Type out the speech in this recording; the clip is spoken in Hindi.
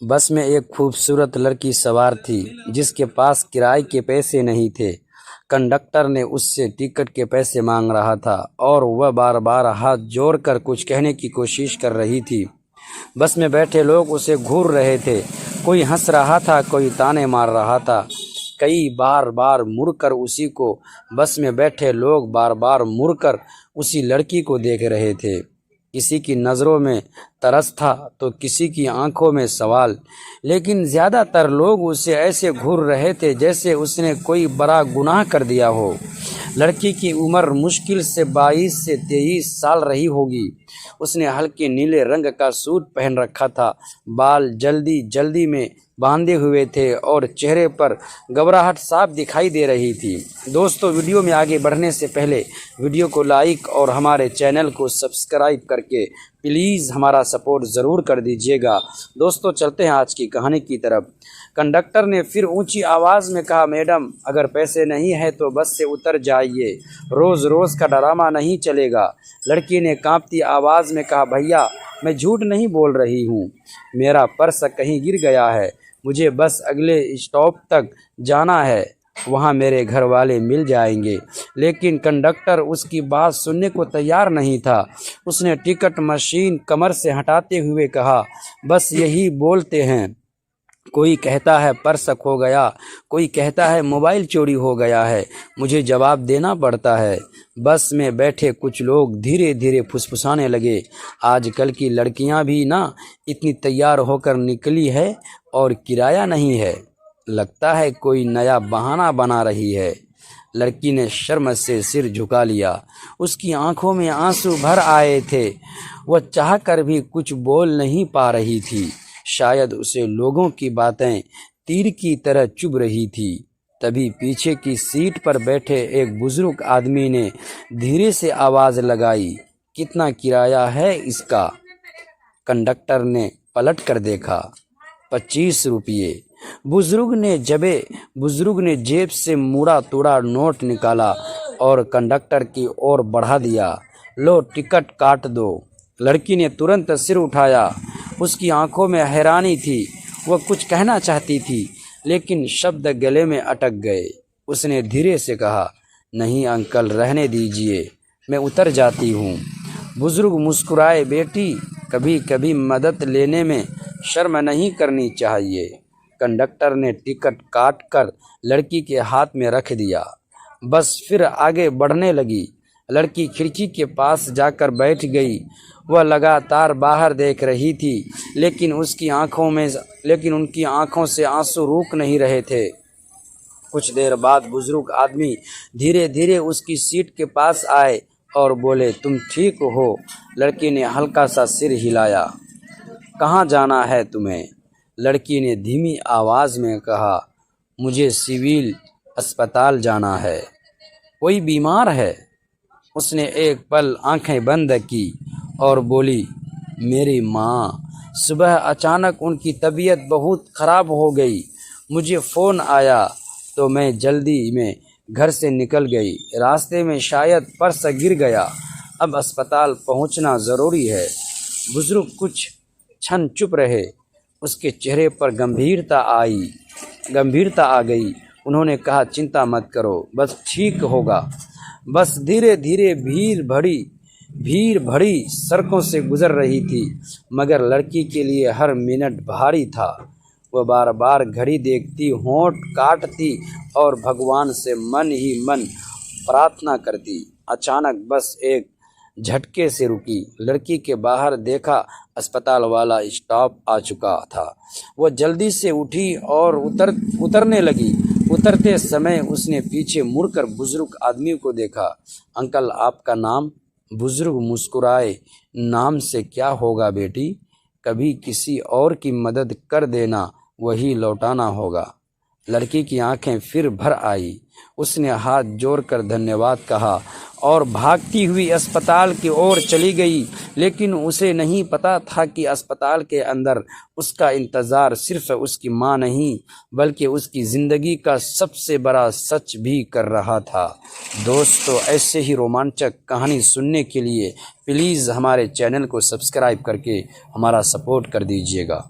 बस में एक खूबसूरत लड़की सवार थी जिसके पास किराए के पैसे नहीं थे। कंडक्टर ने उससे टिकट के पैसे मांग रहा था और वह बार बार हाथ जोड़कर कुछ कहने की कोशिश कर रही थी। बस में बैठे लोग उसे घूर रहे थे। कोई हंस रहा था, कोई ताने मार रहा था। कई बार बार मुड़कर उसी को बस में बैठे लोग बार बार मुड़कर उसी लड़की को देख रहे थे। किसी की नज़रों में तरस था तो किसी की आंखों में सवाल, लेकिन ज़्यादातर लोग उसे ऐसे घूर रहे थे जैसे उसने कोई बड़ा गुनाह कर दिया हो। लड़की की उम्र मुश्किल से 22 से 23 साल रही होगी। उसने हल्के नीले रंग का सूट पहन रखा था, बाल जल्दी जल्दी में बांधे हुए थे और चेहरे पर घबराहट साफ दिखाई दे रही थी। दोस्तों, वीडियो में आगे बढ़ने से पहले वीडियो को लाइक और हमारे चैनल को सब्सक्राइब करके प्लीज़ हमारा सपोर्ट ज़रूर कर दीजिएगा। दोस्तों, चलते हैं आज की कहानी की तरफ। कंडक्टर ने फिर ऊंची आवाज़ में कहा, मैडम, अगर पैसे नहीं है तो बस से उतर जाइए, रोज़ रोज़ का ड्रामा नहीं चलेगा। लड़की ने कांपती आवाज़ में कहा, भैया, मैं झूठ नहीं बोल रही हूँ, मेरा पर्स कहीं गिर गया है, मुझे बस अगले स्टॉप तक जाना है, वहाँ मेरे घर वाले मिल जाएंगे। लेकिन कंडक्टर उसकी बात सुनने को तैयार नहीं था। उसने टिकट मशीन कमर से हटाते हुए कहा, बस यही बोलते हैं, कोई कहता है पर्स खो गया, कोई कहता है मोबाइल चोरी हो गया है, मुझे जवाब देना पड़ता है। बस में बैठे कुछ लोग धीरे धीरे फुसफुसाने लगे, आजकल की लड़कियां भी ना इतनी तैयार होकर निकली है और किराया नहीं है, लगता है कोई नया बहाना बना रही है। लड़की ने शर्म से सिर झुका लिया। उसकी आंखों में आंसू भर आए थे। वह चाहकर भी कुछ बोल नहीं पा रही थी। शायद उसे लोगों की बातें तीर की तरह चुभ रही थी। तभी पीछे की सीट पर बैठे एक बुजुर्ग आदमी ने धीरे से आवाज़ लगाई, कितना किराया है इसका? कंडक्टर ने पलट कर देखा, 25 रुपये। बुजुर्ग ने जेब से मुड़ा तोड़ा नोट निकाला और कंडक्टर की ओर बढ़ा दिया। लो, टिकट काट दो। लड़की ने तुरंत सिर उठाया। उसकी आंखों में हैरानी थी। वह कुछ कहना चाहती थी लेकिन शब्द गले में अटक गए। उसने धीरे से कहा, नहीं अंकल, रहने दीजिए, मैं उतर जाती हूँ। बुजुर्ग मुस्कुराए, बेटी, कभी कभी मदद लेने में शर्म नहीं करनी चाहिए। कंडक्टर ने टिकट काट कर लड़की के हाथ में रख दिया। बस फिर आगे बढ़ने लगी। लड़की खिड़की के पास जाकर बैठ गई। वह लगातार बाहर देख रही थी, लेकिन उनकी आंखों से आंसू रुक नहीं रहे थे। कुछ देर बाद बुजुर्ग आदमी धीरे धीरे उसकी सीट के पास आए और बोले, तुम ठीक हो? लड़की ने हल्का सा सिर हिलाया। कहाँ जाना है तुम्हें? लड़की ने धीमी आवाज़ में कहा, मुझे सिविल अस्पताल जाना है। कोई बीमार है? उसने एक पल आंखें बंद की और बोली, मेरी माँ, सुबह अचानक उनकी तबीयत बहुत ख़राब हो गई। मुझे फ़ोन आया तो मैं जल्दी में घर से निकल गई। रास्ते में शायद पर्स गिर गया। अब अस्पताल पहुँचना ज़रूरी है। बुजुर्ग कुछ क्षण चुप रहे। उसके चेहरे पर गंभीरता आ गई। उन्होंने कहा, चिंता मत करो, बस ठीक होगा। बस धीरे धीरे भीड़ भरी सड़कों से गुजर रही थी, मगर लड़की के लिए हर मिनट भारी था। वह बार बार घड़ी देखती, होंठ काटती और भगवान से मन ही मन प्रार्थना करती। अचानक बस एक झटके से रुकी। लड़की के बाहर देखा, अस्पताल वाला स्टॉप आ चुका था। वह जल्दी से उठी और उतरने लगी। उतरते समय उसने पीछे मुड़कर बुजुर्ग आदमी को देखा। अंकल, आपका नाम? बुजुर्ग मुस्कुराए, नाम से क्या होगा बेटी, कभी किसी और की मदद कर देना, वही लौटाना होगा। लड़की की आंखें फिर भर आई। उसने हाथ जोड़कर धन्यवाद कहा और भागती हुई अस्पताल की ओर चली गई। लेकिन उसे नहीं पता था कि अस्पताल के अंदर उसका इंतज़ार सिर्फ उसकी माँ नहीं, बल्कि उसकी ज़िंदगी का सबसे बड़ा सच भी कर रहा था। दोस्तों, ऐसे ही रोमांचक कहानी सुनने के लिए प्लीज़ हमारे चैनल को सब्सक्राइब करके हमारा सपोर्ट कर दीजिएगा।